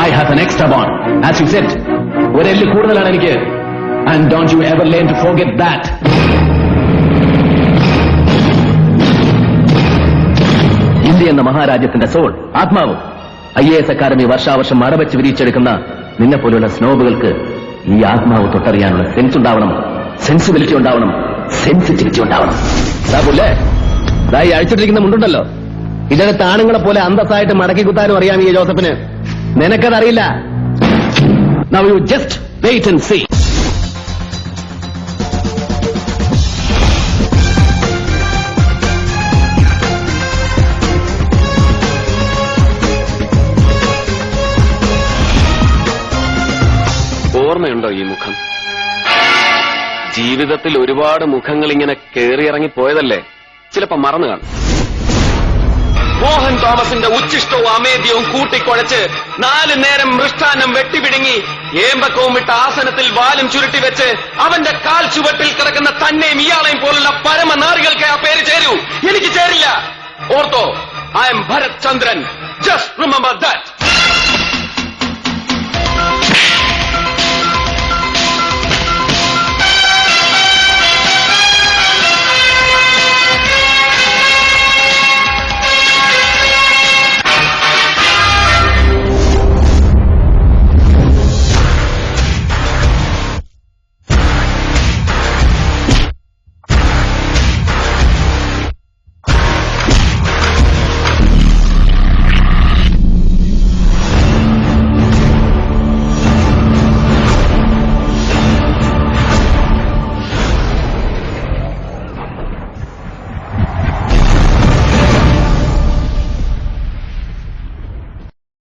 I have an extra bond. As you said, ഒരു എല്ല് കൂടുതലാണ് എനിക്ക്. And don't you ever learn to forget that. India എന്ന മഹാരാജ്യത്തിന്റെ soul, ആത്മാവ്. IAS അക്കാദമി വർഷാവർഷം മറവച്ച് വിരിച്ചെടുക്കുന്ന നിന്നെ പോലുള്ള സ്നോബുകൾക്ക് ഈ ആത്മാവ് തൊട്ടറിയാനുള്ള സെൻസ് ഉണ്ടാവണം, സെൻസിബിലിറ്റി ഉണ്ടാവണം, സെൻസിറ്റിവിറ്റി ഉണ്ടാവണം. സാബുല്ലേ, ഇതായി അഴിച്ചിട്ടിരിക്കുന്ന മുണ്ടുണ്ടല്ലോ, ഇതിനകത്ത് ആണുങ്ങളെ പോലെ അന്തസ്സായിട്ട് മടക്കി കുത്താനും അറിയാം ഈ ജോസഫിന്. നിനക്കതറിയില്ല. Now you just wait and see. ഓർമ്മയുണ്ടോ ഈ മുഖം? ജീവിതത്തിൽ ഒരുപാട് മുഖങ്ങൾ ഇങ്ങനെ കേറിയിറങ്ങിപ്പോയതല്ലേ, ചിലപ്പോ മറന്നു കാണും. മോഹൻ തോമസിന്റെ ഉച്ചിഷ്ടവും അമേദ്യവും കൂട്ടിക്കുഴച്ച് 4 നേരം മൃഷ്ടാന്നം വെട്ടിപിടുങ്ങി ഏമ്പക്കവും വിട്ട ആസനത്തിൽ വാലും ചുരുട്ടിവെച്ച് അവന്റെ കാൽ ചുവട്ടിൽ കിടക്കുന്ന തന്നെയും ഇയാളെയും പോലുള്ള പരമനാറികൾക്ക് ആ പേര് ചേരൂ. എനിക്ക് ചേരില്ല. ഓർത്തോ, I am Bharath Chandran. Just remember that.